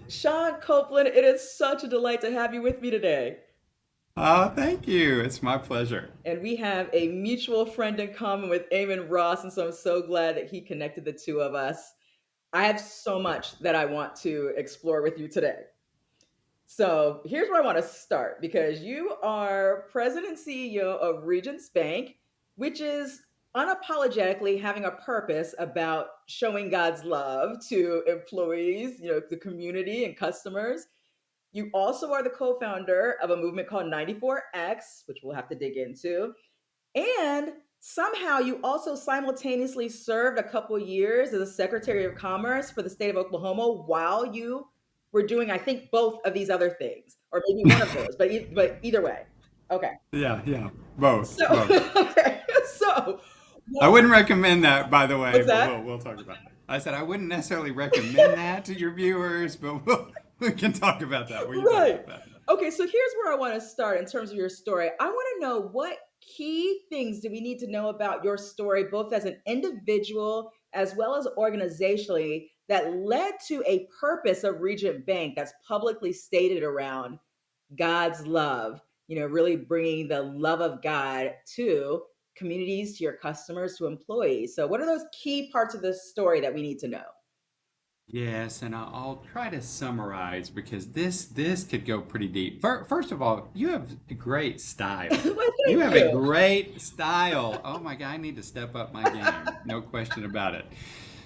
Sean Kouplen, it is such a delight to have you with me today. Oh, thank you. It's my pleasure. And we have a mutual friend in common with Eamon Ross, and so I'm so glad that he connected the two of us. I have so much that I want to explore with you today. So here's where I want to start because you are president and CEO of Regent Bank, which is unapologetically having a purpose about showing God's love to employees, the community and customers. You also are the co founder of a movement called 94X, which we'll have to dig into. And somehow you also simultaneously served a couple years as a Secretary of Commerce for the state of Oklahoma while you were doing, I think, both of these other things, or maybe one of those, but either way. Okay. Yeah. Both, So, both. okay. So, I what, wouldn't recommend that, by the way, what's but that? we'll talk about that. I said I wouldn't necessarily recommend that to your viewers, but we can talk about that. We can talk Right. about that. Okay, so here's where I want to start in terms of your story. I want to know what key things do we need to know about your story, both as an individual as well as organizationally, that led to a purpose of Regent Bank that's publicly stated around God's love, really bringing the love of God to communities, to your customers, to employees. So, what are those key parts of this story that we need to know? Yes, and I'll try to summarize because this could go pretty deep. First of all, you have a great style. Well, You thank have a you. great style. Oh my God, I need to step up my game. No question about it.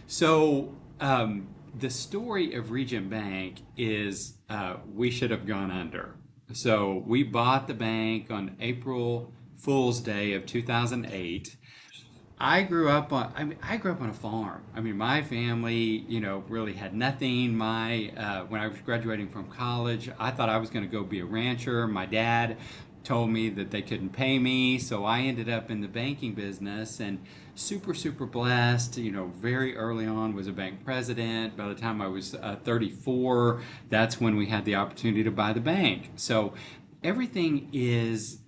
So, the story of Regent Bank is we should have gone under. So, we bought the bank on April Fool's Day of 2008. I grew up on a farm. I mean, my family, really had nothing. When I was graduating from college, I thought I was going to go be a rancher. My dad told me that they couldn't pay me, so I ended up in the banking business and super blessed. Very early on was a bank president. By the time I was 34, that's when we had the opportunity to buy the bank. So everything is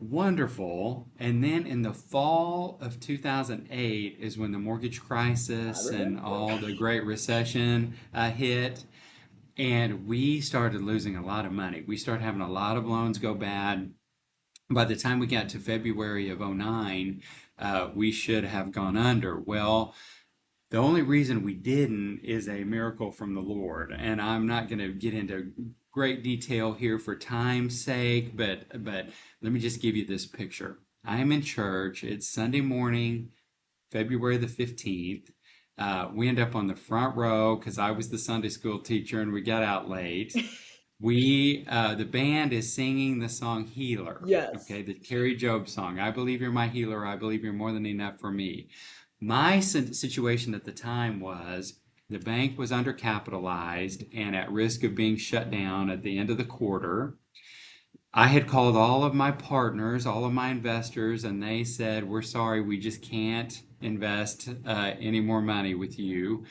wonderful. And then in the fall of 2008 is when the mortgage I crisis and remember. all the Great Recession hit. And we started losing a lot of money. We started having a lot of loans go bad. By the time we got to February of '09, we should have gone under. Well, the only reason we didn't is a miracle from the Lord. And I'm not going to get into great detail here for time's sake, but let me just give you this picture. I am in church. It's Sunday morning, February the 15th. We end up on the front row because I was the Sunday school teacher and we got out late. The band is singing the song Healer, Yes. okay, the Terry Job song. I believe you're my healer. I believe you're more than enough for me. My situation at the time was the bank was undercapitalized and at risk of being shut down at the end of the quarter. I had called all of my partners, all of my investors, and they said, "We're sorry, we just can't invest any more money with you."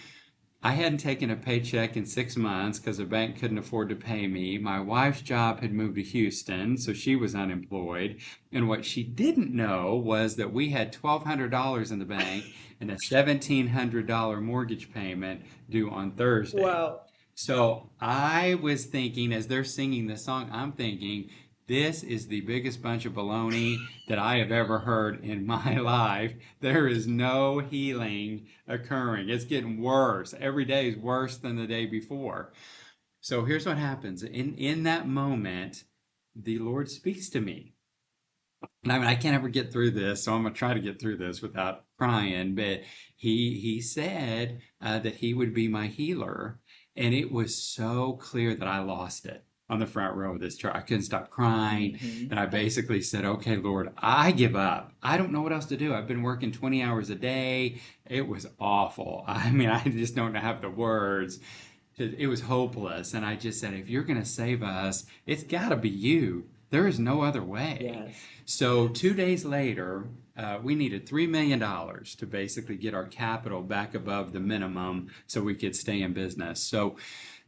I hadn't taken a paycheck in 6 months because the bank couldn't afford to pay me. My wife's job had moved to Houston, so she was unemployed. And what she didn't know was that we had $1,200 in the bank and a $1,700 mortgage payment due on Thursday. Wow. So I was thinking, as they're singing the song, I'm thinking, this is the biggest bunch of baloney that I have ever heard in my life. There is no healing occurring. It's getting worse. Every day is worse than the day before. So here's what happens. In that moment, the Lord speaks to me. And I mean, I can't ever get through this, so I'm gonna try to get through this without crying. But he said that he would be my healer, and it was so clear that I lost it on the front row of this church. I couldn't stop crying, Hmm. and I basically said, "Okay, Lord, I give up. I don't know what else to do. I've been working 20 hours a day. It was awful. I mean, I just don't have the words." It was hopeless, and I just said, "If you're gonna save us, it's got to be you. There is no other way." Yes. So 2 days later, we needed $3 million to basically get our capital back above the minimum so we could stay in business. So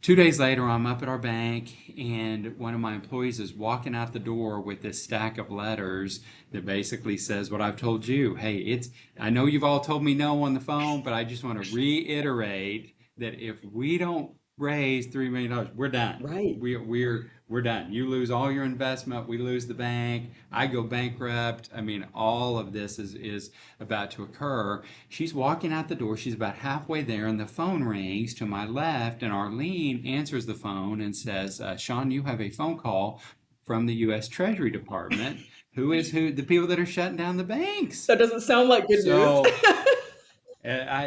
2 days later, I'm up at our bank, and one of my employees is walking out the door with this stack of letters that basically says what I've told you. Hey, I know you've all told me no on the phone, but I just want to reiterate that if we don't raised $3 million. We're done. Right. We're done. You lose all your investment. We lose the bank. I go bankrupt. I mean, all of this is about to occur. She's walking out the door. She's about halfway there, and the phone rings to my left, and Arlene answers the phone and says, "Sean, you have a phone call from the U.S. Treasury Department. Who? The people that are shutting down the banks." That doesn't sound like good news. So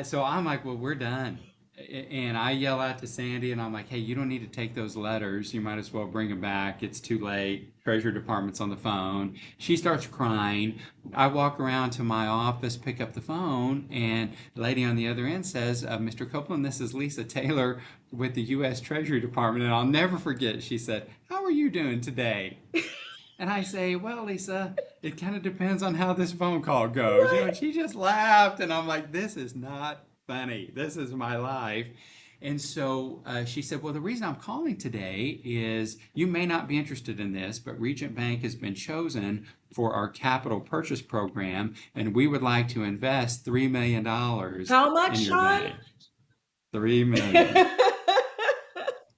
so I'm like, well, we're done. And I yell out to Sandy, and I'm like, hey, you don't need to take those letters. You might as well bring them back. It's too late. Treasury Department's on the phone. She starts crying. I walk around to my office, pick up the phone, and the lady on the other end says, Mr. Kouplen, this is Lisa Taylor with the U.S. Treasury Department. And I'll never forget, she said, how are you doing today? And I say, well, Lisa, it kind of depends on how this phone call goes. You know, and Right. she just laughed, and I'm like, this is not funny. This is my life. And so she said, well, the reason I'm calling today is you may not be interested in this, but Regent Bank has been chosen for our capital purchase program, and we would like to invest $3 million How much, in your Sean? bank. 3 million,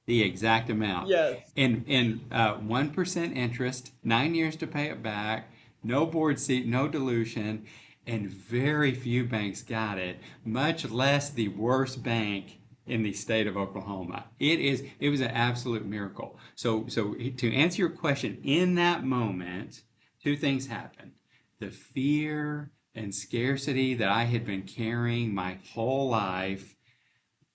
the exact amount, Yes. in 1% interest, 9 years to pay it back, no board seat, no dilution, and very few banks got it, much less the worst bank in the state of Oklahoma. It was an absolute miracle. So to answer your question, in that moment, two things happened. The fear and scarcity that I had been carrying my whole life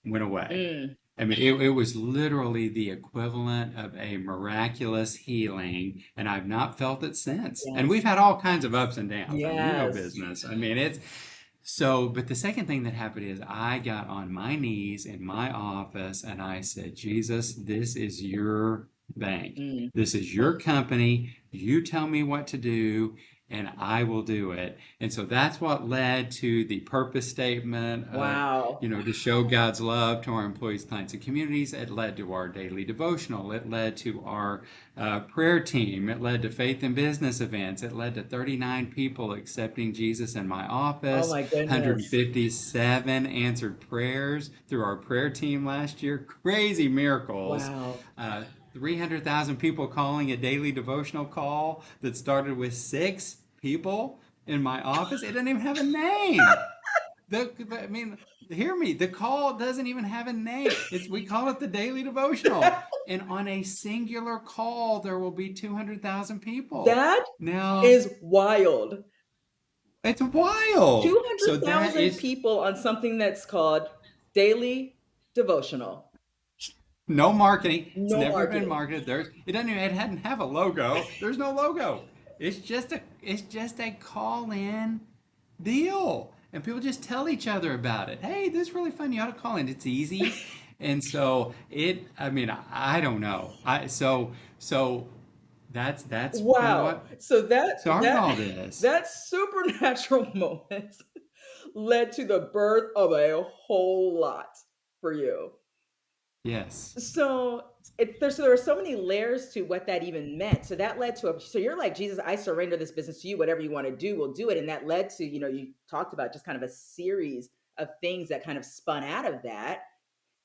went away. Mm, I mean, it was literally the equivalent of a miraculous healing, and I've not felt it since. And yes. we've had all kinds of ups and downs. I mean, you know Yes. business. I mean, it's so, but the second thing that happened is I got on my knees in my office and I said, Jesus, this is your bank. Mm, This is your company. You tell me what to do and I will do it. And so that's what led to the purpose statement of, wow. to show God's love to our employees, clients, and communities. It led to our daily devotional. It led to our prayer team. It led to faith and business events. It led to 39 people accepting Jesus in my Oh office, my goodness. 157 answered prayers through our prayer team last year. Crazy miracles. Wow. 300,000 people calling a daily devotional call that started with 6 people in my office. It doesn't even have a name. I mean, hear me. The call doesn't even have a name. We call it the daily devotional, and on a singular call, there will be 200,000 people. That Now, is wild. it's wild. So that 200,000 is people on something that's called daily devotional. no marketing. It's No never been marketing. marketed. It doesn't even, it hadn't have a logo. There's no logo. It's just a call in deal. And people just tell each other about it. Hey, this is really fun. You ought to call in. It's easy. And so I mean, I don't know. So that's kind of Wow. what So that started that all this. that supernatural moment led to the birth of a whole lot for you. Yes. So there were so many layers to what that even meant. So that led to so you're like, Jesus, I surrender this business to you. Whatever you want to do, we'll do it. And that led to, you talked about just kind of a series of things that kind of spun out of that.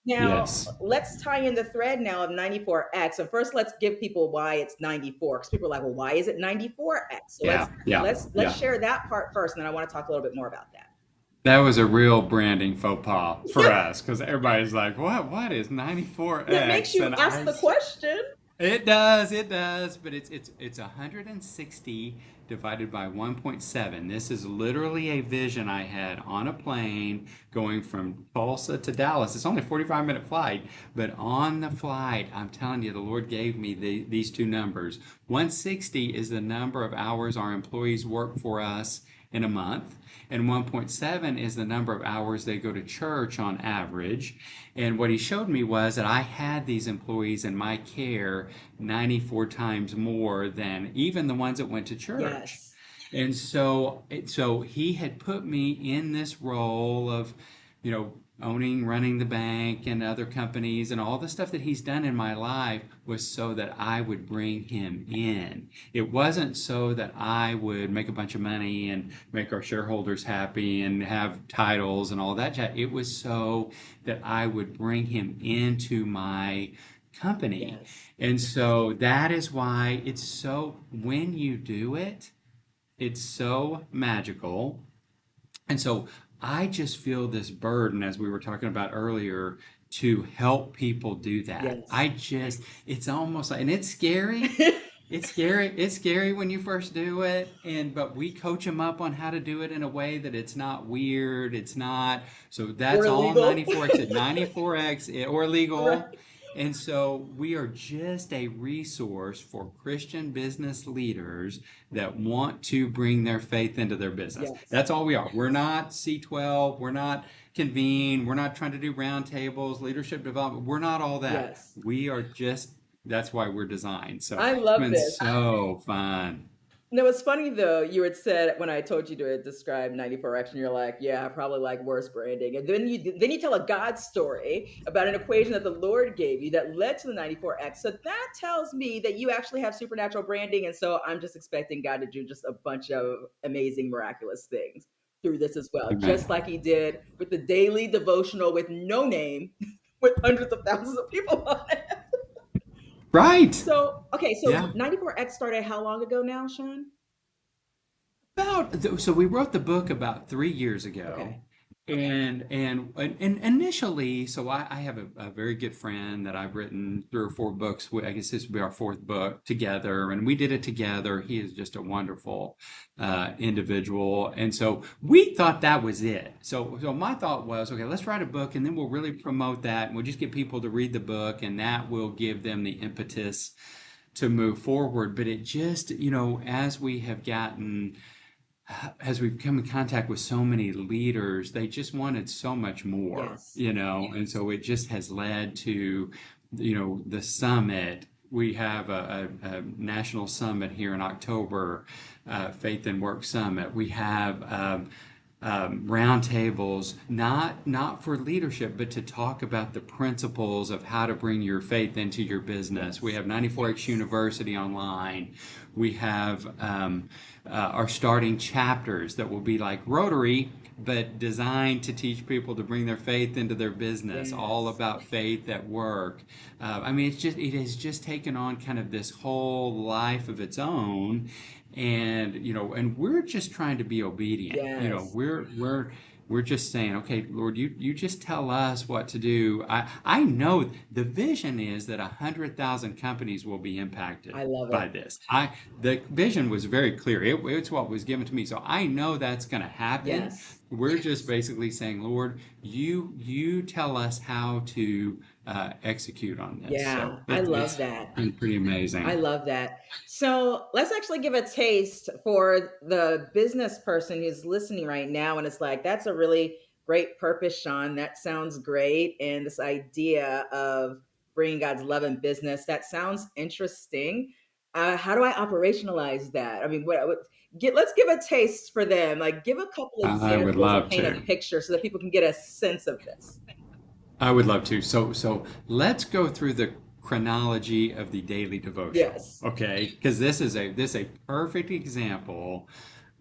Now, Yes. let's tie in the thread now of 94X. So first let's give people why it's 94. Because people are like, well, why is it 94X? So let's Yeah. Yeah. let's let's Yeah. share that part first, and then I want to talk a little bit more about that. That was a real branding faux pas for us because everybody's like, What is It makes 94X?" you And ask I the question. It does, but it's 160 divided by 1.7. This is literally a vision I had on a plane going from Tulsa to Dallas. It's only a 45-minute flight, but on the flight, I'm telling you, the Lord gave me these two numbers. 160 is the number of hours our employees work for us in a month, and 1.7 is the number of hours they go to church on average. And what he showed me was that I had these employees in my care 94 times more than even the ones that went to church. Yes. And so he had put me in this role of, owning, running the bank and other companies and all the stuff that he's done in my life was so that I would bring him in. It wasn't so that I would make a bunch of money and make our shareholders happy and have titles and all that jazz. It was so that I would bring him into my company. Yes. And so that is why it's so, when you do it, it's so magical. And so I just feel this burden, as we were talking about earlier, to help people do that. Yes. It's almost like, and it's scary. It's scary. It's scary when you first do it, but we coach them up on how to do it in a way that it's not weird. It's not. So Or that's all illegal. 94X at 94X or Right. legal. And so we are just a resource for Christian business leaders that want to bring their faith into their business. Yes. That's all we are. We're not C12. We're not convene. We're not trying to do roundtables, leadership development. We're not all that. Yes. We are just, that's why we're designed. So I it's love been this. so fun. No, it's funny though. You had said when I told you to describe 94 Action, you're like, yeah, I probably like worse branding. And then you tell a God story about an equation that the Lord gave you that led to the 94X. So that tells me that you actually have supernatural branding. And so I'm just expecting God to do just a bunch of amazing, miraculous things through this as well, just Amen. like he did with the daily devotional with no name, with hundreds of thousands of people on it. Right. So, okay, so Yeah. 94X started how long ago now, Sean? So we wrote the book about 3 years ago, Okay. and initially, so I have a very good friend that I've written 3 or 4 books with. I guess this will be our fourth book together, and we did it together. He is just a wonderful individual, and so we thought that was it. So my thought was, okay, let's write a book, and then we'll really promote that, and we'll just get people to read the book, and that will give them the impetus to move forward. But it just, as we've come in contact with so many leaders, they just wanted so much more, Yes. and so it just has led to, the summit. We have a national summit here in October, Faith and Work Summit. We have roundtables, not for leadership, but to talk about the principles of how to bring your faith into your business. We Yes. have 94X University online. We have our starting chapters that will be like Rotary, but designed to teach people to bring their faith into their business, all Yes. about faith at work. I mean, it has just taken on kind of this whole life of its own, and we're just trying to be obedient. Yes. We're just saying, okay, Lord, you just tell us what to do. I know the vision is that 100,000 companies will be impacted I love by it. this. The vision was very clear. It's what was given to me, so I know that's going to happen. Yes. We're just basically saying, Lord, you tell us how to execute on this. So Yeah, I love it's that. been pretty I amazing. love that. So let's actually give a taste for the business person who's listening right now. And it's like, that's a really great purpose, Sean. That sounds great. And this idea of bringing God's love in business, that sounds interesting. How do I operationalize that? I mean, let's give a taste for them. Like, give a couple I would examples or love paint a to. picture so that people can get a sense of this. I would love to. So let's go through the chronology of the daily devotional, Yes. okay? Because this is a perfect example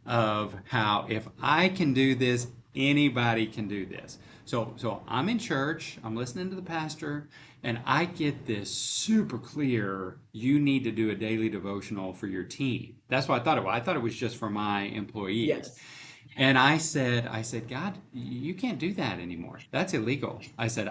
of how, if I can do this, anybody can do this. So I'm in church, I'm listening to the pastor, and I get this super clear, you need to do a daily devotional for your team. That's what I thought it was. I thought it was just for my employees. Yes. And I said, God, you can't do that anymore. That's illegal. I said,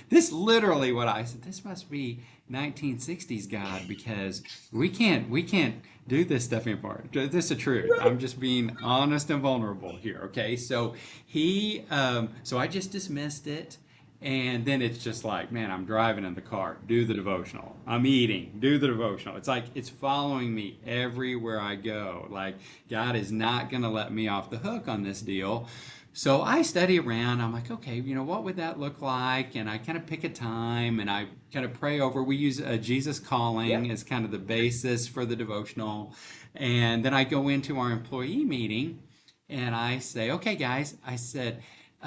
this literally what I said, this must be 1960s God, because we can't do this stuff anymore. This is the truth. I'm just being honest and vulnerable here. Okay. So I just dismissed it. And then it's just like, man, I'm driving in the car, do the devotional. I'm eating, do the devotional. It's like it's following me everywhere I go. Like, God is not going to let me off the hook on this deal. So I study around. I'm like, okay, what would that look like? And I kind of pick a time and I kind of pray over. We use Jesus Calling Yep. as kind of the basis for the devotional. And then I go into our employee meeting and I say, okay, guys, I said,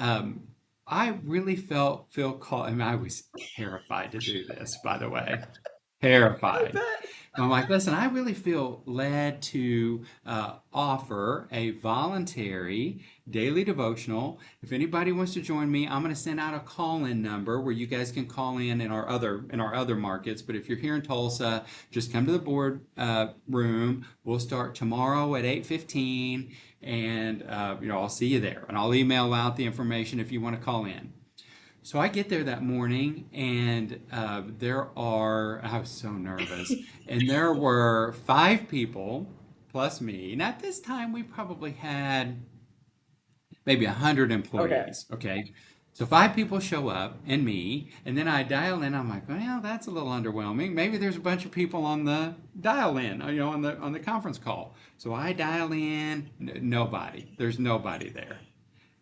um, I really feel called. I mean, I was terrified to do this, by the way, I terrified. bet. I'm like, listen, I really feel led to offer a voluntary daily devotional. If anybody wants to join me, I'm going to send out a call-in number where you guys can call in our other markets. But if you're here in Tulsa, just come to the board room. We'll start tomorrow at 8:15, and I'll see you there, and I'll email out the information if you want to call in. So I get there that morning, and I was so nervous, and there were 5 people plus me. And at this time, we probably had maybe 100 Okay. employees. Okay. So 5 people show up and me, and then I dial in. I'm like, well, that's a little underwhelming. Maybe there's a bunch of people on the dial in, on the conference call. So I dial in, nobody. There's nobody there.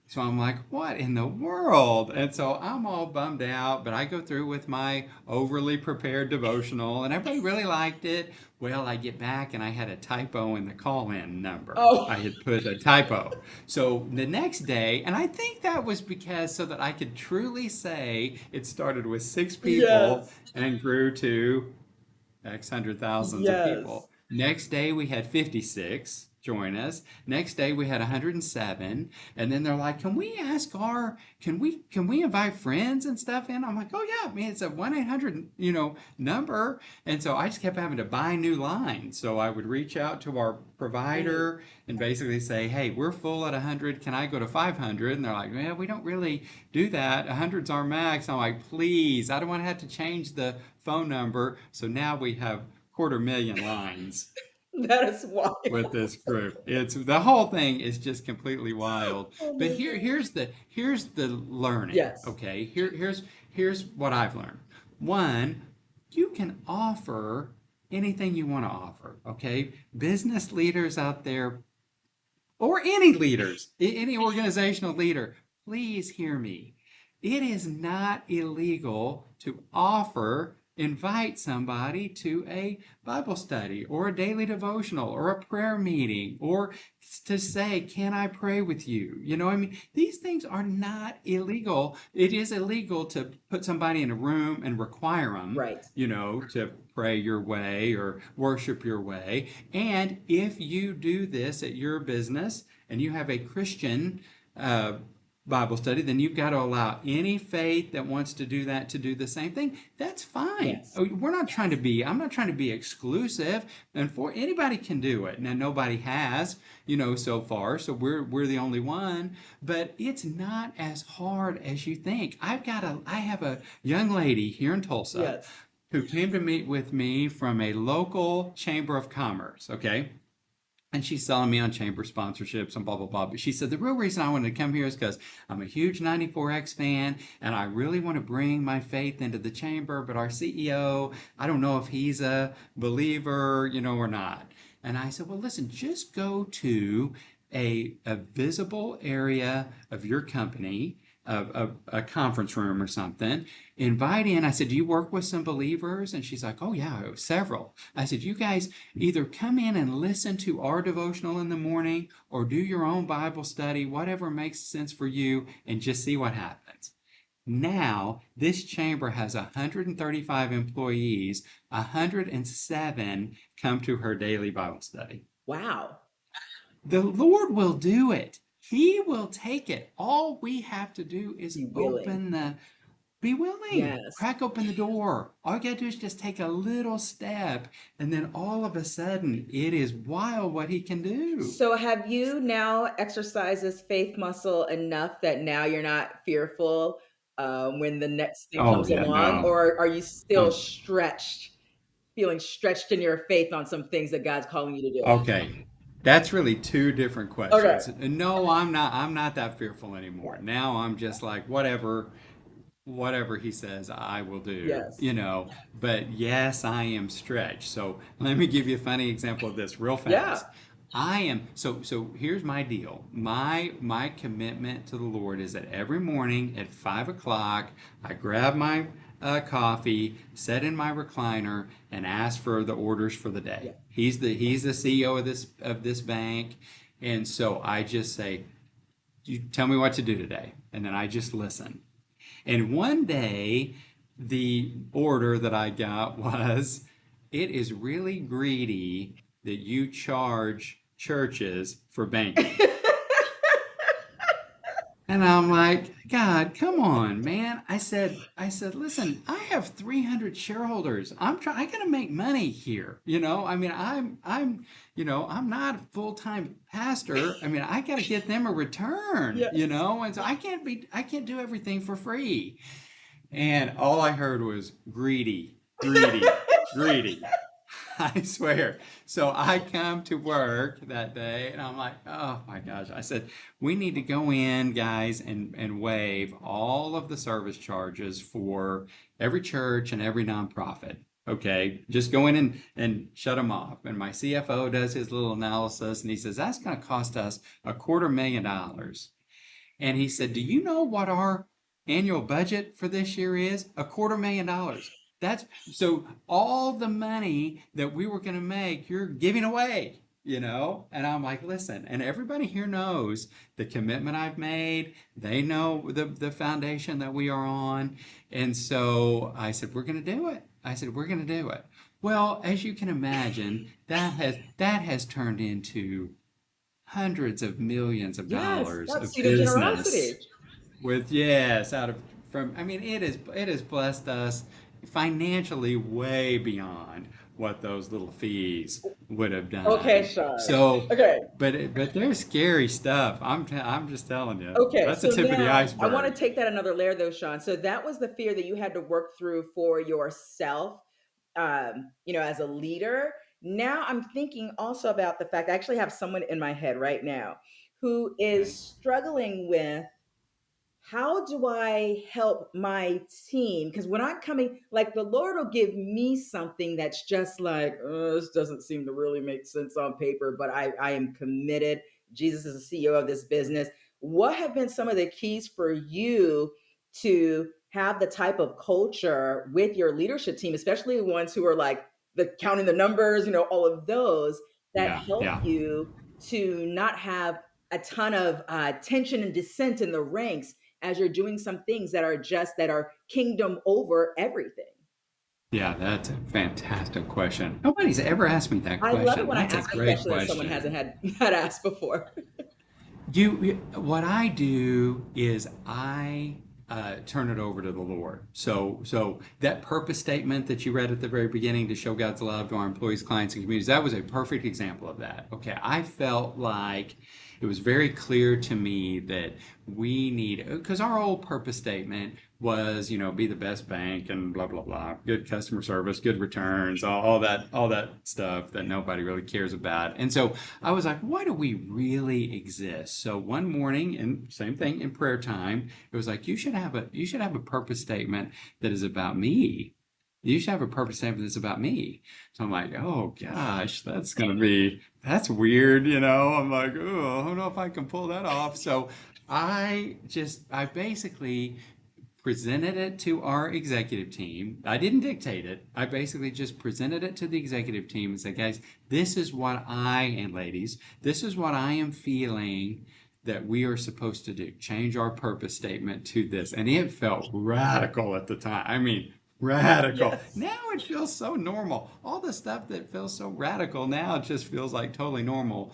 So I'm like, what in the world? And so I'm all bummed out, but I go through with my overly prepared devotional, and everybody really liked it. Well, I get back and I had a typo in the call in number. Oh, I had put a typo. So the next day, and I think that was because so that I could truly say it started with 6 people yes. and grew to X hundred thousands of Yes. people. Next day we had 56 join us. Next day we had 107, and then they're like, can we invite friends and stuff in? I'm like, oh yeah, man, it's a 1-800 number, and so I just kept having to buy new lines. So I would reach out to our Mm. provider and basically say, hey, we're full at 100. Can I go to 500? And they're like, well, we don't really do that. 100's our max. I'm like, please, I don't want to have to change the phone number. So now we have 250,000 lines That is wild. with this group. It's the whole thing is just completely wild. Oh But my here God. here's the learning. Yes. Okay, here's what I've learned. One, you can offer anything you want to offer. Okay, business leaders out there, or any leaders, any organizational leader, please hear me. It is not illegal to invite somebody to a Bible study or a daily devotional or a prayer meeting or to say, can I pray with you? I mean, these things are not illegal. It is illegal to put somebody in a room and require them, Right. to pray your way or worship your way. And if you do this at your business and you have a Christian uh, Bible study, then you've got to allow any faith that wants to do that to do the same thing. That's fine. Yes. I'm not trying to be exclusive, and for anybody can do it. Now, nobody has, so far, so we're the only one, but it's not as hard as you think. I have a young lady here in Tulsa Yes. who came to meet with me from a local chamber of commerce, okay? And she's selling me on chamber sponsorships and blah blah blah. But she said the real reason I wanted to come here is because I'm a huge 94X fan and I really want to bring my faith into the chamber. But our CEO, I don't know if he's a believer, or not. And I said, well, listen, just go to a visible area of your company, a conference room or something, invite in. I said, do you work with some believers? And she's like, oh yeah, several. I said, you guys either come in and listen to our devotional in the morning or do your own Bible study, whatever makes sense for you, and just see what happens. Now, this chamber has 135 employees, 107 come to her daily Bible study. Wow. The Lord will do it. He will take it. All we have to do is Be willing. be willing, Yes. crack open the door. All you gotta do is just take a little step, and then all of a sudden, it is wild what He can do. So have you now exercised this faith muscle enough that now you're not fearful when the next thing Oh, comes yeah, along, no. or are you still Um, stretched, feeling stretched in your faith on some things that God's calling you to do? okay. That's really two different Okay. questions. No, I'm not that fearful anymore. Now I'm just like, whatever he says, I will do, Yes. But yes, I am stretched. So let me give you a funny example of this real Yeah. fast. So here's my deal. My commitment to the Lord is that every morning at 5 o'clock, I grab my coffee, sit in my recliner, and ask for the orders for the Yeah. day. He's the CEO of this bank, and so I just say, you tell me what to do today. and then I just listen. And one day, the order that I got was, it is really greedy that you charge churches for banking. And I'm like, God, come on, man. I said, listen, I have 300 shareholders. I gotta make money here. I mean, I'm not a full-time pastor. I mean, I gotta get them a return, Yes. and so I can't do everything for free. And all I heard was greedy, greedy, greedy. I swear. So I come to work that day and I'm like, oh my gosh. I said, we need to go in, guys, and waive all of the service charges for every church and every nonprofit. Okay, just go in and shut them off. And my CFO does his little analysis and he says, that's going to cost us $250,000. And he said, do you know what our annual budget for this year is? $250,000. That's so all the money that we were going to make, you're giving away. And I'm like, listen, and everybody here knows the commitment I've made. They know the foundation that we are on. And so I said, we're going to do it. I said, we're going to do it. Well, as you can imagine, that has turned into hundreds of millions of Yes, dollars that's of seed of business generosity. with, yes, out of from I mean, it has blessed us financially way beyond what those little fees would have Okay, done. Sean. So, Okay. but they're scary stuff. I'm just telling you. Okay, That's the so tip of the now I want to iceberg. take that another layer though, Sean. So that was the fear that you had to work through for yourself, as a leader. Now I'm thinking also about the fact I actually have someone in my head right now who Okay. is struggling with how do I help my team? Because when I'm coming, like the Lord will give me something that's just like, this doesn't seem to really make sense on paper, but I am committed. Jesus is the CEO of this business. What have been some of the keys for you to have the type of culture with your leadership team, especially the ones who are like the counting the numbers, all of those that Yeah, help yeah. you to not have a ton of tension and dissent in the ranks as you're doing some things that are kingdom over everything. Yeah, that's a fantastic question. Nobody's ever asked me that I love it question. when I That's a ask a great question that someone hasn't question. had asked before. What I do is I turn it over to the Lord. So that purpose statement that you read at the very beginning to show God's love to our employees, clients, and communities, that was a perfect example of that. Okay, I felt like it was very clear to me that we need, because our old purpose statement was, be the best bank and blah blah blah, good customer service, good returns, all that stuff that nobody really cares about. And so I was like, why do we really exist? So one morning, and same thing in prayer time, it was like you should have a purpose statement that is about me. You should have a purpose statement that's about me. So I'm like, oh gosh, that's weird. I'm like, oh, I don't know if I can pull that off. So I basically presented it to our executive team. I didn't dictate it. I basically just presented it to the executive team and said, guys, this is what and ladies, this is what I am feeling that we are supposed to do. Change our purpose statement to this. And it felt radical at the time. I mean, radical. Yes. Now it feels so normal. All the stuff that feels so radical now just feels like totally normal.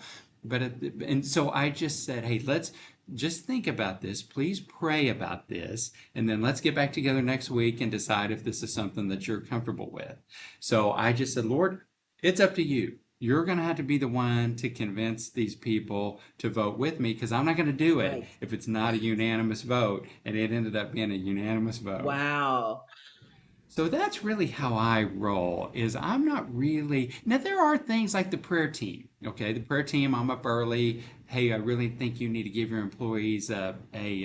And so I just said, hey, let's just think about this. Please pray about this. And then let's get back together next week and decide if this is something that you're comfortable with. So I just said, Lord, it's up to you. You're going to have to be the one to convince these people to vote with me because I'm not going to do it Right. if it's not a unanimous vote. And it ended up being a unanimous vote. Wow. So that's really how I roll is I'm not really now there are things like the prayer team. Okay, the prayer team, I'm up early. Hey, I really think you need to give your employees a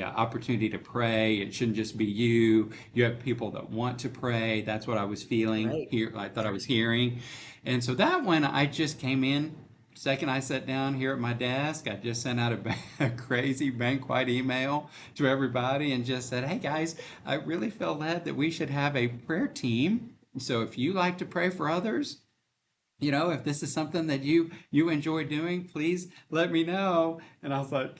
opportunity to pray. It shouldn't just be you. You have people that want to pray. That's what I was feeling Right. here. I thought I was hearing. And so that one I just came in. Second, I sat down here at my desk. I just sent out a crazy bank-wide email to everybody and just said, hey guys, I really feel led that we should have a prayer team. So if you like to pray for others, if this is something that you enjoy doing, please let me know. And I was like,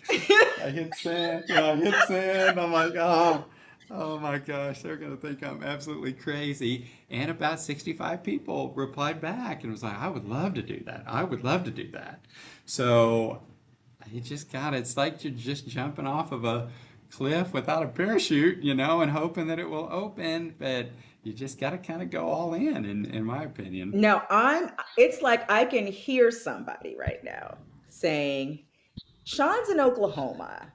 I hit send. I hit send. I'm like, oh my gosh, they're gonna think I'm absolutely crazy. And about 65 people replied back and was like, I would love to do that. I would love to do that. So you just got it. It's like you're just jumping off of a cliff without a parachute, and hoping that it will open, but you just got to kind of go all in my opinion. Now it's like I can hear somebody right now saying, Sean's in Oklahoma.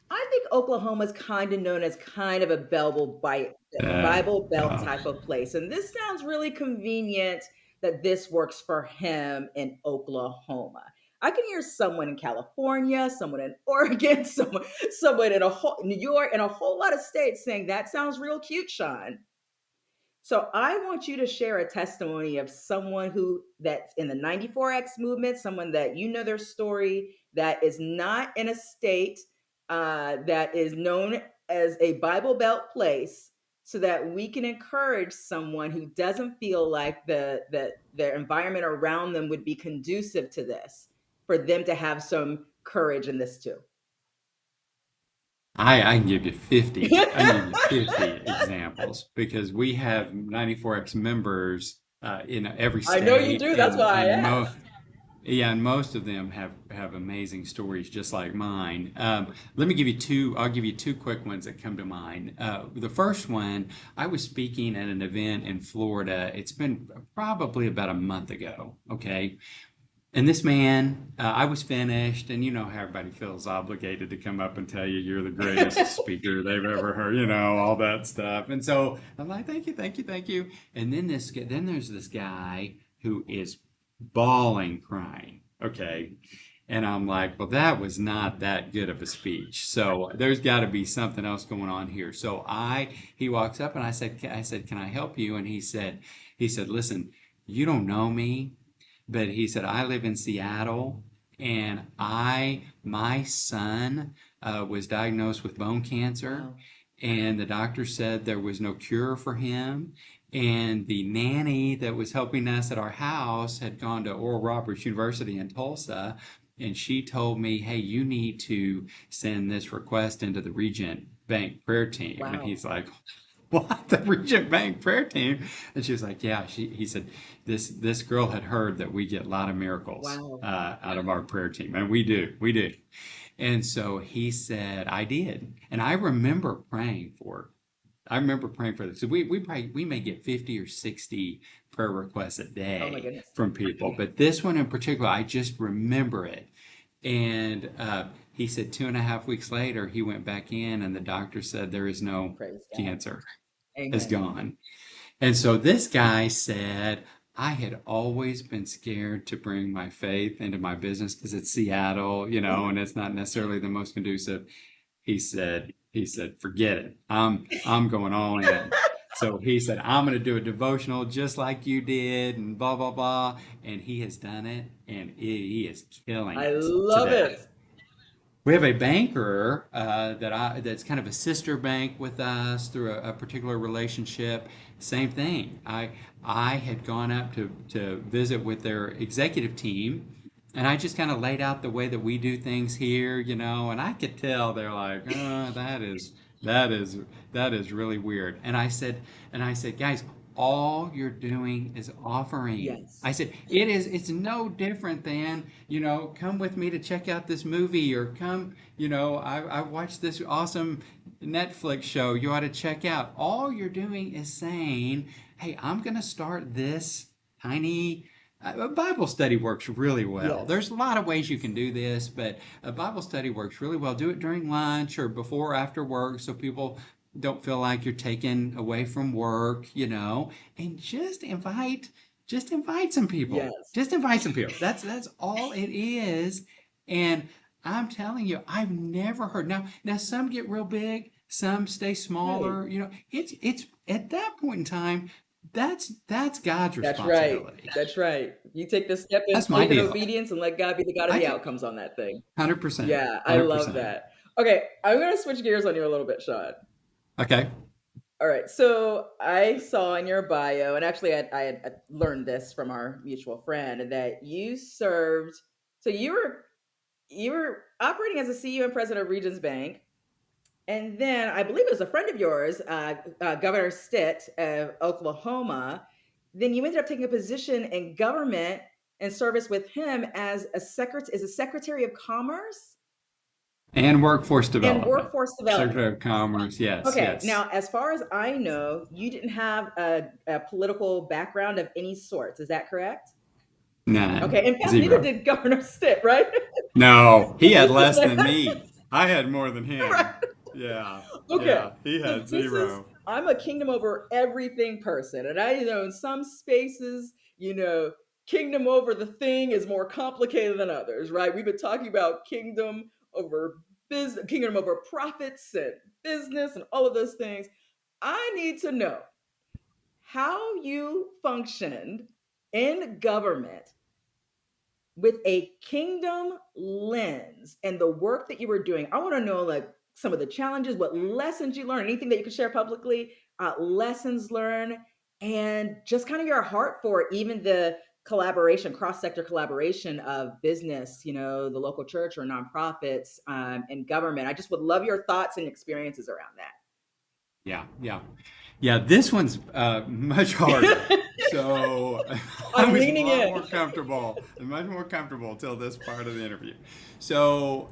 I think Oklahoma is kind of known as kind of a Bible Belt Uh, type of place. And this sounds really convenient that this works for him in Oklahoma. I can hear someone in California, someone in Oregon, someone in New York, and a whole lot of states saying that sounds real cute, Sean. So I want you to share a testimony of someone who that's in the 94X movement, someone that you know their story that is not in a state that is known as a Bible Belt place, so that we can encourage someone who doesn't feel like the environment around them would be conducive to this, for them to have some courage in this too. I can give you 50. I can give you 50 examples because we have 94X members in every I know you state, do. That's why I asked. yeah, and most of them have amazing stories just like mine. Let me give you two. I'll give you two quick ones that come to mind. The first one, I was speaking at an event in Florida. It's been probably about a month ago. Okay, and this man, I was finished, and you know how everybody feels obligated to come up and tell you you're the greatest speaker they've ever heard, all that stuff. And so I'm like, thank you, thank you, thank you. And then there's this guy who is bawling, crying. Okay. And I'm like, well, that was not that good of a speech. So there's got to be something else going on here. So he walks up and I said, can I help you? And he said, listen, you don't know me, but he said, I live in Seattle and my son was diagnosed with bone cancer Wow. and the doctor said there was no cure for him. And the nanny that was helping us at our house had gone to Oral Roberts University in Tulsa. And she told me, hey, you need to send this request into the Regent Bank prayer team. And Wow. he's like, what, the Regent Bank prayer team? And she was like, yeah. He said, this girl had heard that we get a lot of miracles Wow. out of our prayer team, and we do. And so he said, I did, and I remember praying for this. So we may get 50 or 60 prayer requests a Oh my day goodness. from people, but this one in particular, I just remember it. And he said 2.5 weeks later, he went back in, and the doctor said there is no Praise God. cancer, is Amen. gone. And so this guy said, I had always been scared to bring my faith into my business because it's Seattle, and it's not necessarily the most conducive. He said, forget it. I'm going all in. So he said, I'm going to do a devotional just like you did and blah, blah, blah. And he has done it and he is killing I it love today. it. We have a banker that's kind of a sister bank with us through a particular relationship. Same thing. I had gone up to visit with their executive team, and I just kind of laid out the way that we do things here, and I could tell they're like, oh, that is that is really weird. And I said, guys, all you're doing is offering. I Yes. said, it's no different than, come with me to check out this movie or come, I watched this awesome Netflix show you ought to check out. All you're doing is saying, hey, I'm going to start this tiny a Bible study works really well. Yes. There's a lot of ways you can do this, but a Bible study works really well. Do it during lunch or before or after work so people don't feel like you're taken away from work, and just invite some people. Yes. Just invite some people. That's all it is. And I'm telling you, I've never heard. Now some get real big, some stay Right. smaller. It's at that point in time, that's God's That's right. responsibility. That's right. You take the step in That's my faith and deal. obedience and let God be the God of I the can outcomes on that thing. 100%, Yeah, I love 100%. that. Okay, I'm gonna switch gears on you a little bit, Sean. Okay. All right, so I saw in your bio, and actually I had learned this from our mutual friend, that you served. So you were you were operating as a CEO and president of Regent's Bank. And then I believe it was a friend of yours, Governor Stitt of Oklahoma. Then you ended up taking a position in government and service with him as a secretary of commerce And workforce and development. workforce development. Secretary of Commerce, yes, Okay, yes. now as far as I know, you didn't have a political background of any sorts. Is that correct? None. Okay, in fact, neither Zero. did Governor Stitt, right? No, he had This is less than me. I had more than right. him. Yeah, Okay, yeah, he so had this is zero. I'm a kingdom over everything person, and I know in some spaces, kingdom over the thing is more complicated than others, right? We've been talking about kingdom over business, kingdom over profits and business, and all of those things. I need to know how you functioned in government with a kingdom lens and the work that you were doing. I want to know like some of the challenges, what lessons you learned, anything that you could share publicly, lessons learned, and just kind of your heart for even the collaboration, cross-sector collaboration of business, the local church or nonprofits, and government. I just would love your thoughts and experiences around Yeah, yeah. Yeah, this one's much harder. that. So I I'm was a leaning lot in. more comfortable, much more comfortable till this part of the interview. So,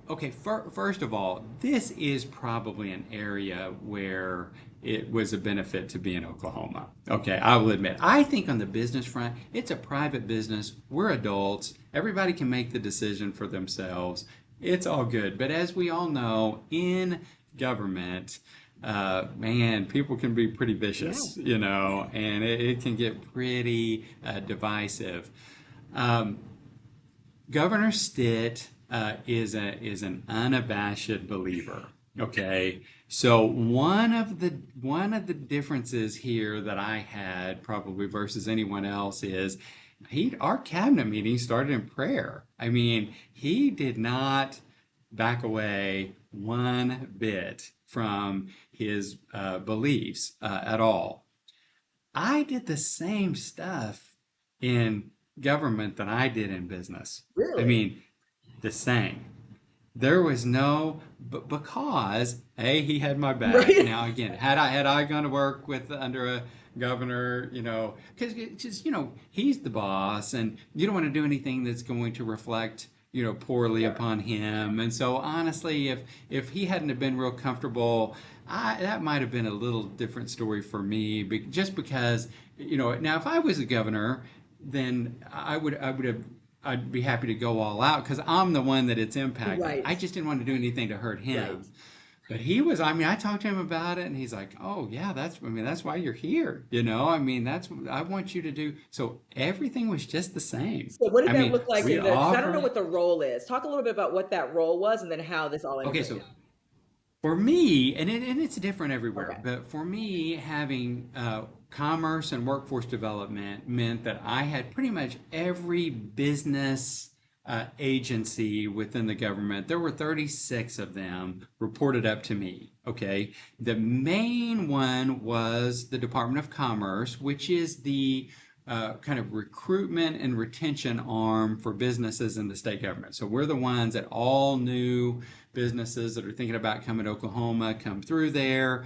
okay, first of all, this is probably an area where it was a benefit to be in Oklahoma. Okay, I will admit. I think on the business front, it's a private business. We're adults. Everybody can make the decision for themselves. It's all good. But as we all know, in government, man, people can be pretty Yeah, vicious, and it can get pretty divisive. Um, Governor Stitt is an unabashed believer. Okay, so one of the differences here that I had probably versus anyone else is he our cabinet meeting started in prayer. I mean, he did not back away one bit from his beliefs at all. I did the same stuff in government that I did in business. I really. mean, the same. There was no, but because he had my back. Right. Now again, had I gone to work with under a governor, because just he's the boss, and you don't want to do anything that's going to reflect poorly Sure. upon him. And so honestly, if he hadn't have been real comfortable, that might have been a little different story for me. Just because now if I was the governor, then I'd be happy to go all out because I'm the one that it's impacting. Right. I just didn't want to do anything to hurt Right. him. But he was, I mean, I talked to him about it and he's like, oh, yeah, that's why you're here. I mean, that's what I want you to do. So everything was just the same. So what did I that mean, look like we in the because I don't know offer, what the role is. Talk a little bit about what that role was and then how this all okay, integrated. so for me, and it's different everywhere, Okay. but for me, having commerce and workforce development meant that I had pretty much every business agency within the government. There were 36 of them reported up to me. Okay. The main one was the Department of Commerce, which is the kind of recruitment and retention arm for businesses in the state government. So we're the ones that all new businesses that are thinking about coming to Oklahoma come through there.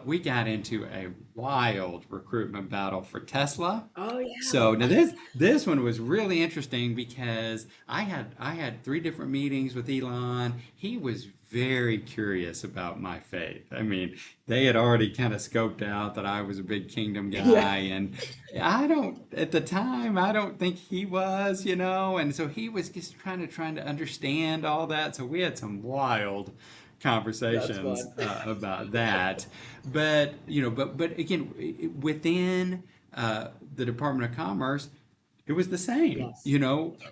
We got into a wild recruitment battle for Tesla. Oh yeah. So now this one was really interesting because I had three different meetings with Elon. He was very curious about my faith. I mean, they had already kind of scoped out that I was a big kingdom Yeah. guy, and I don't at the time I don't think he was, and so he was just trying to understand all that. So we had some wild That's conversations fun. about that. But but again, within the Department of Commerce, it was the same. Yes.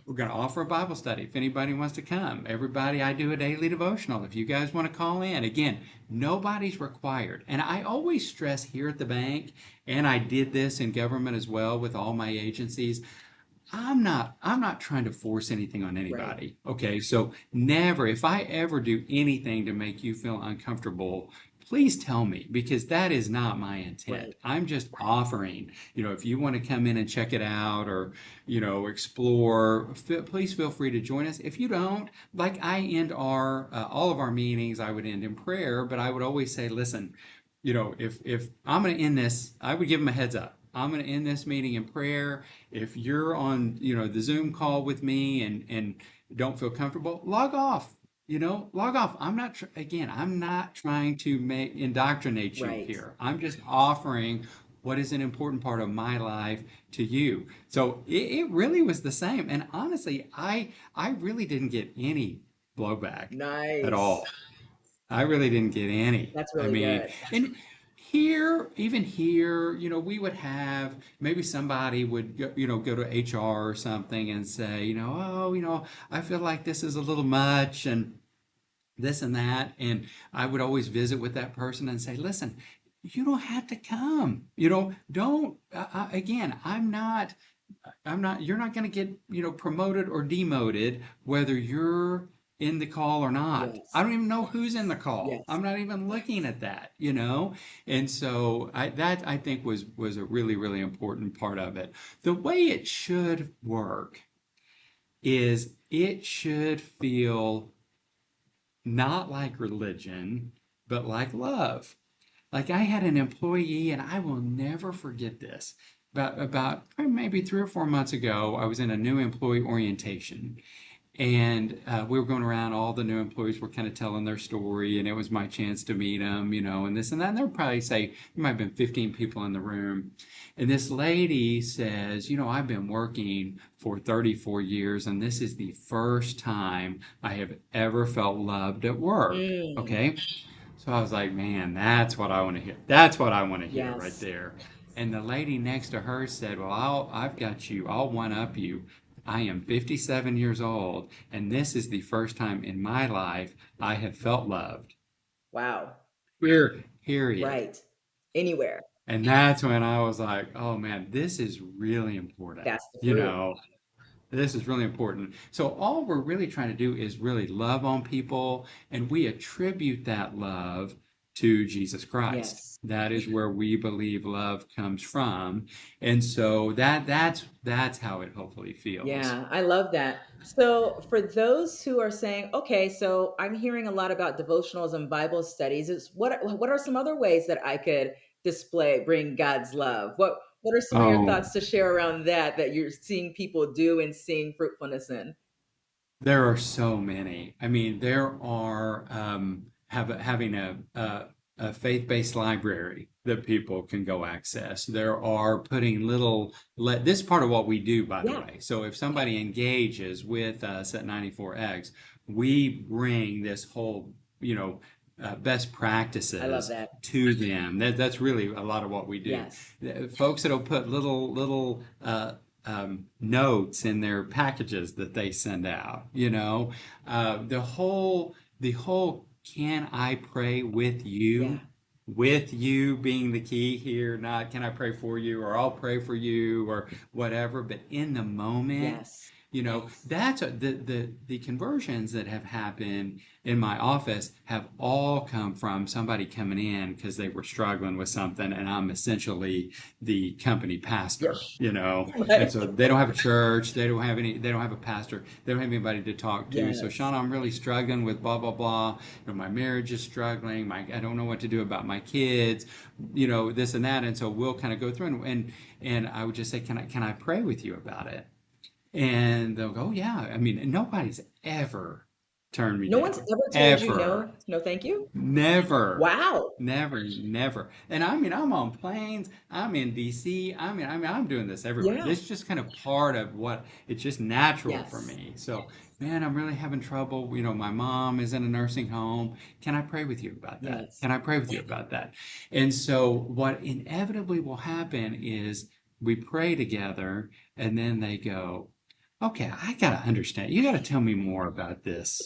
We're going to offer a Bible study if anybody wants to come. Everybody, I do a daily devotional if you guys want to call in. Again, nobody's required. And I always stress here at the bank, and I did this in government as well with all my agencies. I'm not trying to force anything on Right. anybody. Okay? So never if I ever do anything to make you feel uncomfortable, please tell me, because that is not my intent. Right. I'm just offering, if you want to come in and check it out or, explore, please feel free to join us. If you don't, like I end all of our meetings, I would end in prayer, but I would always say, listen, if I'm going to end this, I would give them a heads up. I'm going to end this meeting in prayer. If you're on, the Zoom call with me and don't feel comfortable, log off. Log off. I'm not trying to indoctrinate you Right. here. I'm just offering what is an important part of my life to you. So it really was the same. And honestly, I really didn't get any blowback at Nice. all. I really didn't get any. That's I really mean, good. and even here, we would have maybe somebody would go to HR or something and say, oh, I feel like this is a little much and this and that. And I would always visit with that person and say, listen, you don't have to come. Don't, again, you're not going to get, promoted or demoted whether you're in the call or not. I Yes. don't even know who's in the call. Yes. I'm not even looking at that. And so that I think was a really, really important part of it. The way it should work is it should feel not like religion, but like love. Like I had an employee, and I will never forget this. About maybe 3 or 4 months ago, I was in a new employee orientation, and we were going around. All the new employees were kind of telling their story, and it was my chance to meet them, and this and that. And there would probably say there might have been 15 people in the room, and this lady says, I've been working for 34 years, and this is the first time I have ever felt loved at work. Mm. Okay, so I was like, man, that's what I want to hear. That's what I want to hear right Yes. there. And the lady next to her said, well, I've got you. I'll one up you. I am 57 years old, and this is the first time in my life I have felt loved. Wow. Period. Right. Anywhere. And that's when I was like, oh man, this is really important. That's the fruit. This is really important. So all we're really trying to do is really love on people, and we attribute that love to Jesus Christ. Yes. That is where we believe love comes from. And so that's how it hopefully feels. Yeah, I love that. So, for those who are saying, okay, so I'm hearing a lot about devotionals and Bible studies, is what are some other ways that I could bring God's love? What are some of your Oh, thoughts to share around that you're seeing people do and seeing fruitfulness in? there are so many. I mean, there are having a faith-based library that people can go access. There are putting this is part of what we do, by the Yeah, way. So if somebody engages with us at 94X, we bring this whole, best I love practices that. to them. That's really a lot of what we do. Yes. Folks that'll put little notes in their packages that they send out. The whole can I pray with Yeah. you? With you being the key here, not can I pray for you or I'll pray for you or whatever, but in the moment, Yes. the conversions that have happened in my office have all come from somebody coming in because they were struggling with something, and I'm essentially the company pastor, Yes. and Right. so they don't have a church, they don't have a pastor, they don't have anybody to talk to. So Yes. Sean, I'm really struggling with blah blah blah. My marriage is struggling. I don't know what to do about my kids, this and that. And so we'll kind of go through and I would just say, can I pray with you about it? And they'll go, oh, yeah. I mean, nobody's ever turned me No one's down. ever told you Ever. no, no, thank you. Never. Wow. Never, never. And I mean, I'm on planes. I'm in DC. I'm doing this everywhere. Yeah. This is just kind of part of what it's just natural for Yes. me. So, man, I'm really having trouble. My mom is in a nursing home. Can I pray with you about that? Yes. Can I pray with you about that? And so, what inevitably will happen is we pray together, and then they go, okay, I got to understand. You got to tell me more about this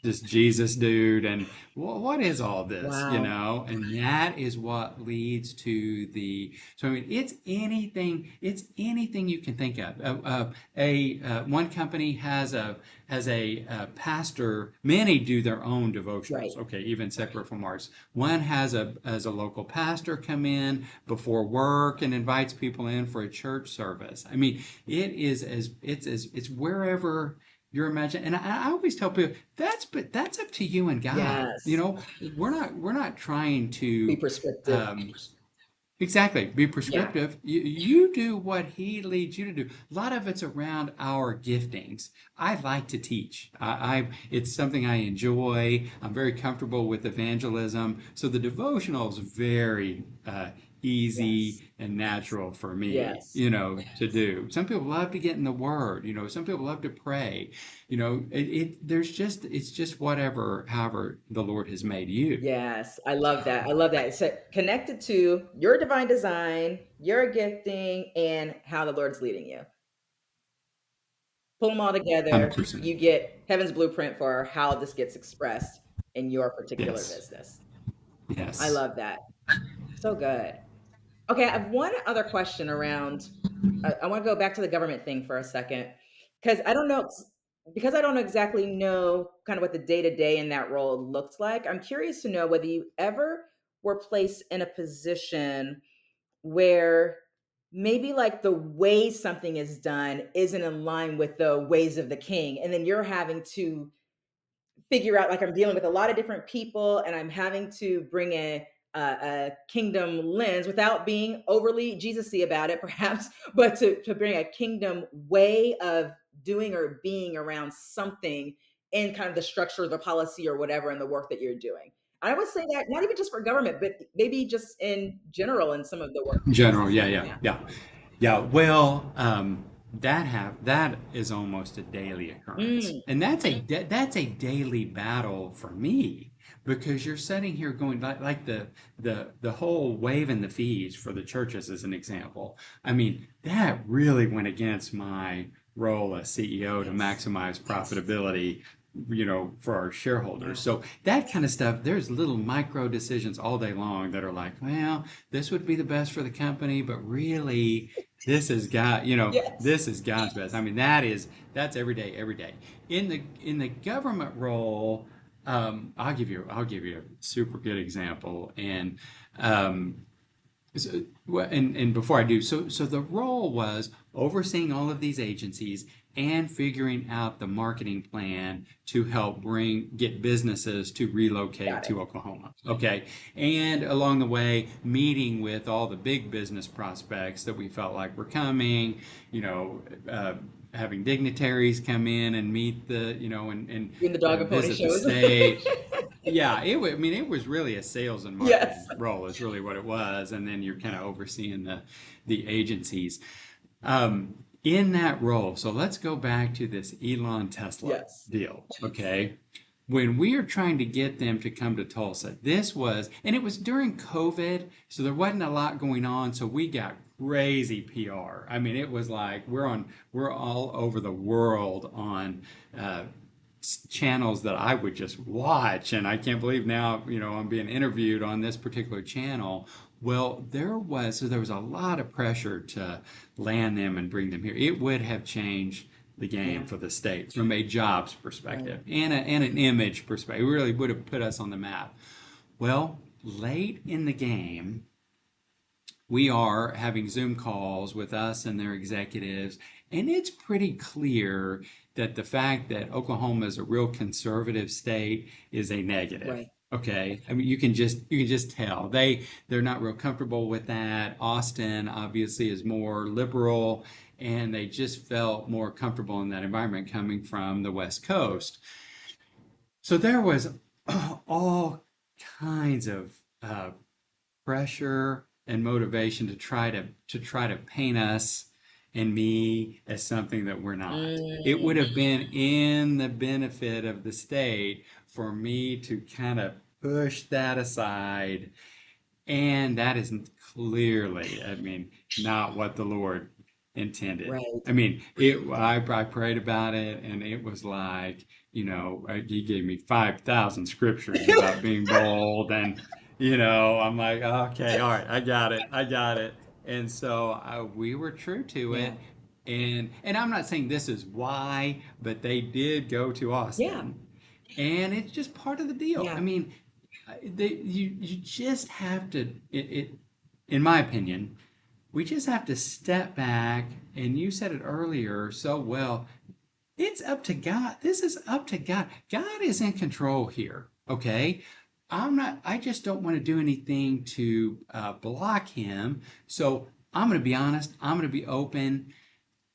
this Jesus dude, and what is all this, you Wow. know? And that is what leads to the. So I mean, it's anything you can think of. One company has a pastor. Many do their own Right. devotionals. Okay, even separate from ours. One has a local pastor come in before work and invites people in for a church service. I mean, it's wherever your imagine. And I always tell people that's up to you and God. You Yes. know, we're not trying Be to prescriptive. um, exactly be Yeah. prescriptive. You do what He leads you to do. A lot of it's around our giftings. I like to teach. It's something I enjoy. I'm very comfortable with evangelism. So the devotional is very Yes. easy and natural for me, Yes. to do. Some people love to get in the Word. Some people love to pray. It's just whatever, however the Lord has made you. Yes. I love that. I love that. It's connected to your divine design, your gifting, and how the Lord's leading you. Pull them all together, 100%. you get heaven's blueprint for how this gets expressed in your particular Yes. business. I Yes. love that. So good. Okay, I have one other question around. I want to go back to the government thing for a second because I don't exactly know kind of what the day to day in that role looked like. I'm curious to know whether you ever were placed in a position where maybe like the way something is done isn't in line with the ways of the king, and then you're having to figure out, like, I'm dealing with a lot of different people and I'm having to bring a kingdom lens without being overly Jesus-y about it, perhaps, but to bring a kingdom way of doing or being around something in kind of the structure of the policy or whatever in the work that you're doing. I would say that not even just for government, but maybe just in general in some of the work General, places. yeah, yeah, Yeah. yeah, yeah. Well, that is almost a daily occurrence, Mm, and that's a daily battle for me because you're sitting here going like the whole waving the fees for the churches as an example. I mean, that really went against my role as CEO to yes. maximize profitability, for our shareholders. Yeah. So that kind of stuff, there's little micro decisions all day long that are like, well, this would be the best for the company, but really this is God, Yes. this is God's best. I mean, that's every day, every day. In the government role, I'll give you a super good example. And so, and before I do, so the role was overseeing all of these agencies and figuring out the marketing plan to help get businesses to relocate Got it. to Oklahoma. Okay, and along the way, meeting with all the big business prospects that we felt like were coming. You know, having dignitaries come in and meet Doing the dog and pony visit the shows. state. Yeah, I mean, it was really a sales and Yes. marketing role. Is really what it was, and then you're kind of overseeing the agencies in that role. So let's go back to this Elon Tesla Yes. deal. Okay, when we are trying to get them to come to Tulsa, and it was during COVID, so there wasn't a lot going on. So we got crazy PR. I mean, it was like we're all over the world on. Channels that I would just watch, and I can't believe now, I'm being interviewed on this particular channel. Well, there was a lot of pressure to land them and bring them here. It would have changed the game Yeah. for the state from a jobs Right. perspective and an image perspective. It really would have put us on the map. Well, late in the game, we are having Zoom calls with us and their executives, and it's pretty clear that the fact that Oklahoma is a real conservative state is a negative. Right. Okay, I mean you can just tell they're not real comfortable with that. Austin obviously is more liberal, and they just felt more comfortable in that environment coming from the West Coast. So there was all kinds of pressure and motivation to try to paint us and me as something that we're not. It would Mm, have been in the benefit of the state for me to kind of push that aside, and that is clearly, I mean, not what the Lord intended. right. I mean, I prayed about it, and it was like, he gave me 5,000 scriptures about being bold. And, I'm like, okay, all right, I got it. And so we were true to Yeah. it. And I'm not saying this is why, but they did go to Yeah. Austin. And it's just part of the deal. I Yeah. mean, you just have to, in my opinion, we just have to step back. And you said it earlier so well. It's up to God. This is up to God. God is in control here. Okay. I just don't want to do anything to block him. So I'm going to be honest. I'm going to be open,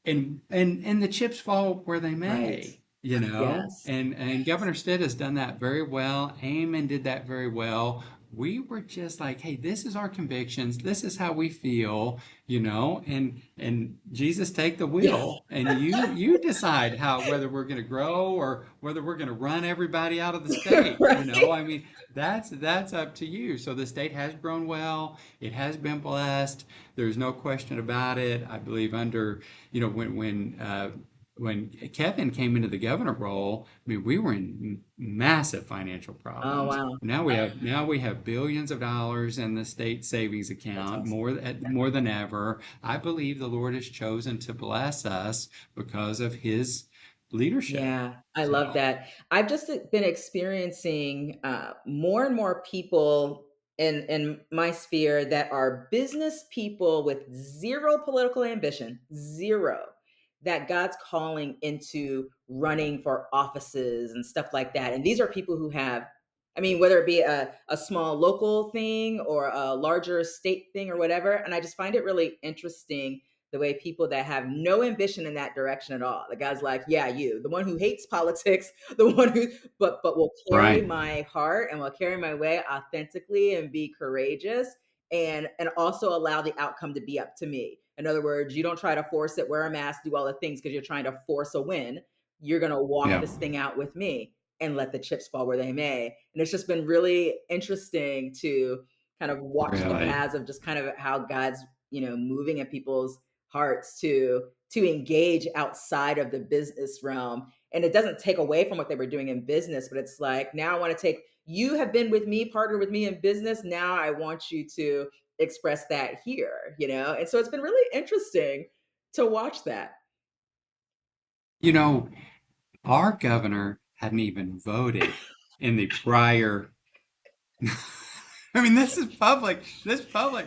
and the chips fall where they Right. may, Yes. and Governor Stitt has done that very well. Amon did that very well. We were just like, hey, this is our convictions, this is how we feel, and Jesus, take the Yeah. wheel, and you decide how, whether we're going to grow or whether we're going to run everybody out of the state. Right. I mean, that's up to you. So the state has grown well, it has been blessed, there's no question about it. I believe under, when Kevin came into the governor role, I mean, we were in massive financial Oh, problems. wow. Now we have billions of dollars in the state savings That's account, awesome. more than ever. I believe the Lord has chosen to bless us because of His leadership. Yeah, I love So, that. I've just been experiencing more and more people in my sphere that are business people with zero political ambition, zero, that God's calling into running for offices and stuff like that. And these are people who have, I mean, whether it be a small local thing or a larger state thing or whatever. And I just find it really interesting the way people that have no ambition in that direction at all. The guy's like, yeah, you, the one who hates politics, the one who, but will carry right. my heart and will carry my way authentically and be courageous and also allow the outcome to be up to me. In other words, you don't try to force it, wear a mask, do all the things because you're trying to force a win. You're going to walk Yeah, this thing out with me and let the chips fall where they may. And it's just been really interesting to kind of watch the really. paths of just kind of how God's, moving in people's hearts to engage outside of the business realm. And it doesn't take away from what they were doing in business, but it's like, now I want to take, you have been with me, partner with me in business, now I want you to express that here. And so it's been really interesting to watch that. You know, our governor hadn't even voted in the prior. I mean, this is public. This is public.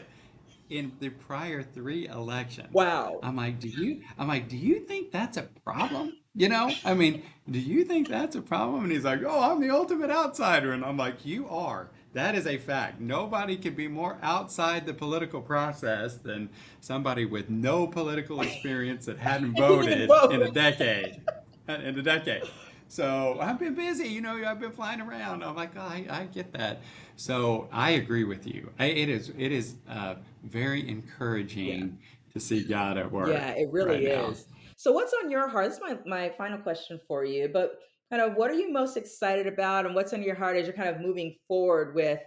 In the prior three elections. Wow. I'm like, do you think that's a problem? I mean, do you think that's a problem? And he's like, oh, I'm the ultimate outsider. And I'm like, you are. That is a fact. Nobody can be more outside the political process than somebody with no political experience that hadn't I didn't even voted in vote. a decade. In a decade. So I've been busy, I've been flying around. I'm like, oh, I get that. So I agree with you. It is very Yeah. encouraging to see God at Yeah, work it right really now. is. So what's on your heart? This is my final question for you, but kind of what are you most excited about and what's on your heart as you're kind of moving forward with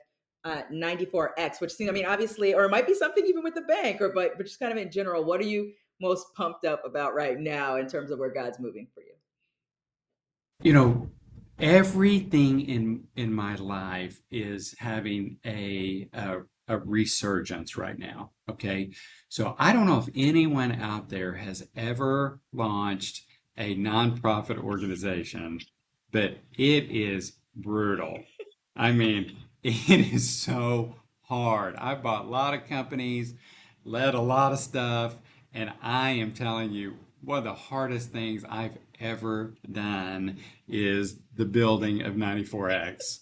94X, which seems, I mean, obviously, or it might be something even with the bank but just kind of in general, what are you most pumped up about right now in terms of where God's moving for you? You know, everything in my life is having a resurgence right now. Okay, so I don't know if anyone out there has ever launched a nonprofit organization, but it is brutal. I mean, it is so hard. I bought a lot of companies, led a lot of stuff, and I am telling you, one of the hardest things I've ever done is the building of 94X.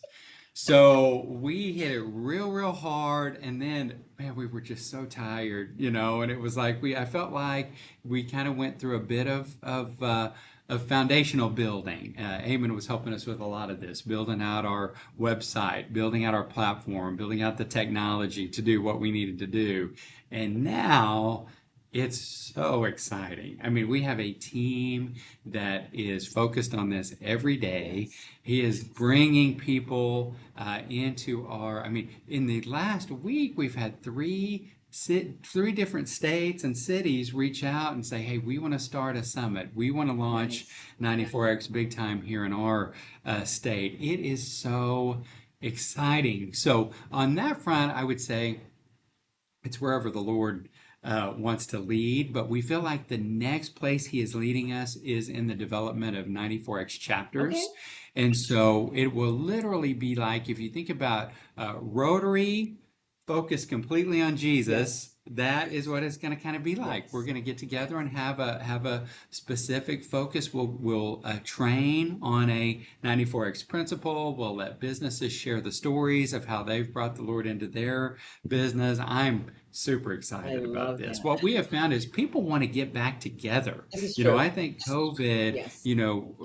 So we hit it real, real hard, and then man, we were just so tired, and it was like I felt like we kind of went through a bit of foundational building. Eamon was helping us with a lot of this, building out our website, building out our platform, building out the technology to do what we needed to do, and now it's so exciting. I mean, we have a team that is focused on this every day. Yes. He is bringing people into I mean, in the last week, we've had three three different states and cities reach out and say, hey, we want to start a summit. We want to launch Nice. 94X big time here in our state. It is so exciting. So, on that front, I would say it's wherever the Lord wants to lead, but we feel like the next place He is leading us is in the development of 94X Okay. chapters. And so it will literally be like if you think about Rotary focused completely on Jesus. Yes. That is what it's going to kind of be like. We're Yes. going to get together and have a specific focus. We'll train on a 94X principle. We'll let businesses share the stories of how they've brought the Lord into their business. I'm super I excited about love this. that. What we have found is people want to get back together. This is You know, true. I think COVID, Yes. you know,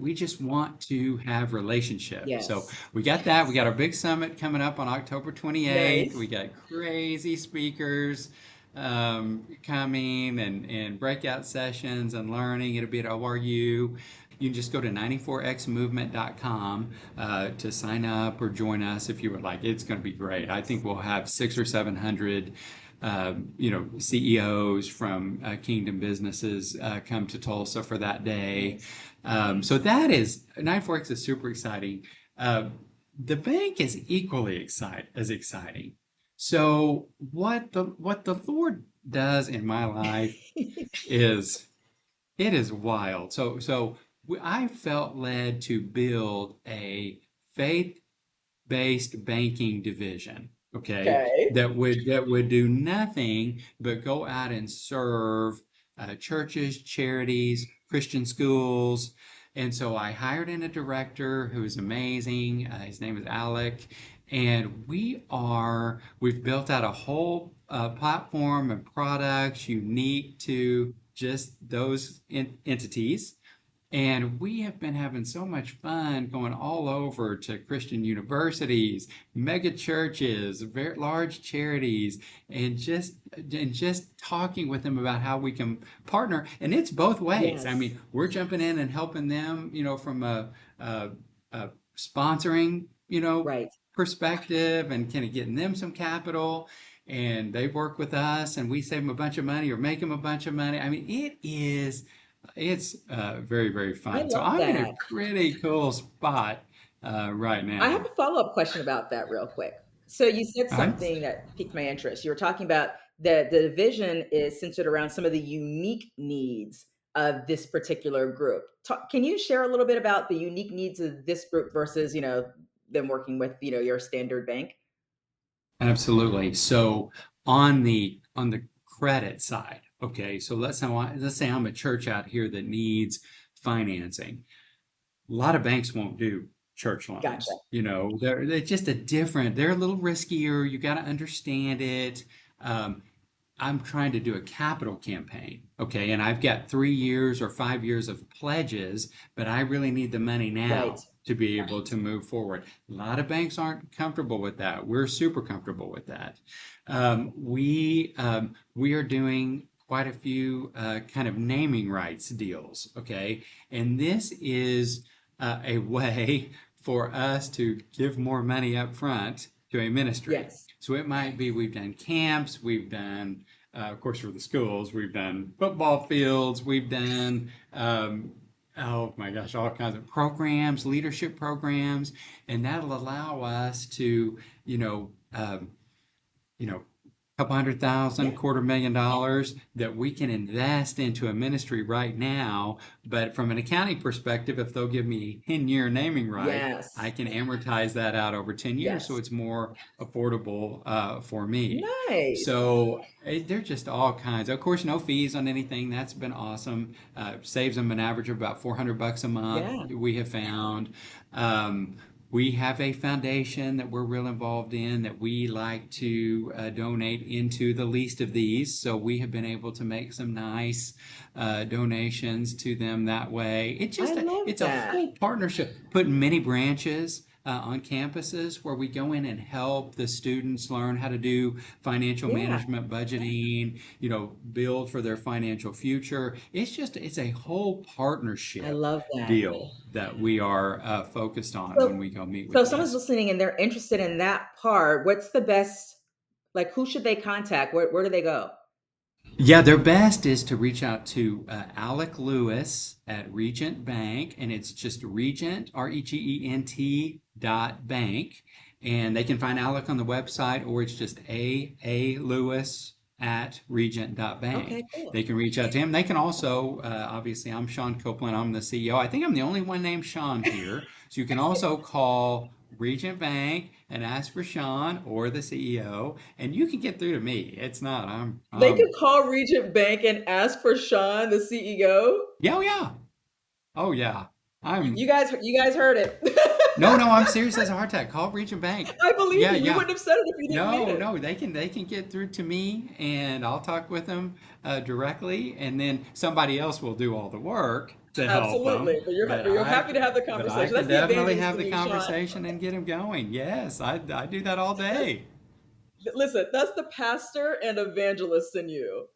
we just want to have relationship. So Yes. we got that. We got our big summit coming up on October 28th. We Nice. got crazy speakers coming and breakout sessions and learning. It'll be at ORU. You can just go to 94xmovement.com to sign up or join us if you would like. It's going to be great. I think Nice. we'll have 600 or 700 CEOs from kingdom businesses come to Tulsa for that day. Nice. So that is 94X is super exciting. Uh, the bank is equally exciting. So what the Lord does in my life is it is wild. I felt led to build a faith based banking division, okay, Okay. that would do nothing but go out and serve churches, charities, Christian schools. And so I hired in a director who is amazing. His name is Alec, and we've built out a whole platform and products unique to just those entities. And we have been having so much fun going all over to Christian universities, mega churches, very large charities, and just talking with them about how we can partner. And it's both ways. I Yes. mean, we're jumping in and helping them, from a, a sponsoring, Right. perspective and kind of getting them some capital. And they work with us, and we save them a bunch of money or make them a bunch of money. I mean, it's very, very I fun. So love I'm in a that. pretty cool spot right I have now. a follow-up question about that real quick. So you said All right. something that piqued my interest. You were talking about the division is centered around some of the unique needs of this particular group. Can you share a little bit about the unique needs of this group versus, them working with, your standard bank? Absolutely. So on the credit side, okay. So let's say I'm a church out here that needs financing. A lot of banks won't do church Gotcha. loans. They're just they're a little riskier. You got to understand it. Um, I'm trying to do a capital campaign, okay, and I've got 3 years or 5 years of pledges, but I really need the money Right. now to be able to move forward. A lot of banks aren't comfortable with that. We're super comfortable with that. We are doing quite a few kind of naming rights deals, okay, and this is a way for us to give more money up front to a ministry. Yes. So it might be we've done camps, we've done of course, for the schools, we've done football fields, we've done, oh my gosh, all kinds of programs, leadership programs, and that'll allow us to, couple hundred Yeah. thousand, $250,000 that we can invest into a ministry right now. But from an accounting perspective, if they'll give me a 10-year naming right, I Yes. can amortize that out over 10 years so Yes. it's more affordable for me. Nice. So they're just all kinds. Of course, no fees on anything. That's been awesome. Saves them an average of about $400 a month, Yeah. we have found. Um, we have a foundation that we're real involved in that we like to donate into the least of these. So we have been able to make some nice donations to them that way. I love It's a that. whole partnership. Putting many branches on campuses where we go in and help the students learn how to do financial Yeah. management, budgeting, build for their financial future. It's a whole I partnership love that. deal that we are focused on when So we go meet so with if someone's this. listening and they're interested in that part, what's the best Like, who should they contact? Where do they go? Yeah, their best is to reach out to Alec Lewis at Regent Bank, and it's just Regent, Regent dot bank. And they can find Alec on the website, or it's just A Lewis at Regent dot Okay, bank. cool. They can reach out to him. They can also, obviously, I'm Sean Kouplen, I'm the CEO. I think I'm the only one named Sean here. So you can also call Regent Bank and ask for Sean or the CEO, and you can get through to me. It's not, They could call Regent Bank and ask for Sean, the CEO. yeah, oh yeah. Oh yeah. I'm You guys heard it. no, I'm serious as a heart attack. Call Regent Bank. I believe Yeah, you. You yeah. wouldn't have said it if you didn't mean No, it. no, they can get through to me and I'll talk with them directly, and then somebody else will do all the work to help them. Absolutely. But you're But but you're I happy to have the but I conversation. can That's the definitely evangelist have in the you, Sean. conversation and get them going. Yes, I do that all That's day. listen, that's the pastor and evangelist in you.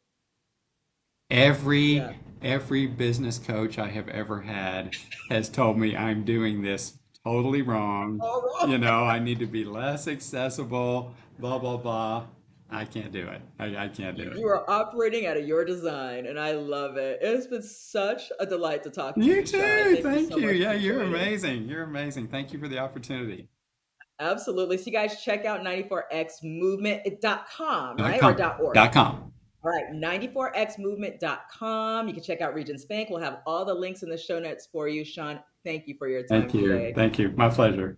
Every Yeah. every business coach I have ever had has told me I'm doing this totally wrong. All You wrong. know, I need to be less accessible, blah blah blah. I can't do it. I can't do You it. are operating out of your design, and I love it. It's been such a delight to talk to You you, Sean. too. Thank you Thank so you. much Yeah, for you're joining. amazing. You're amazing. Thank you for the opportunity. Absolutely. So you guys check out 94xmovement.com, Dot right? Or com. .org. Dot com. All right, 94xmovement.com. You can check out Regent's Bank. We'll have all the links in the show notes for you. Sean, thank you for your Thank time you. today. Thank you. My pleasure.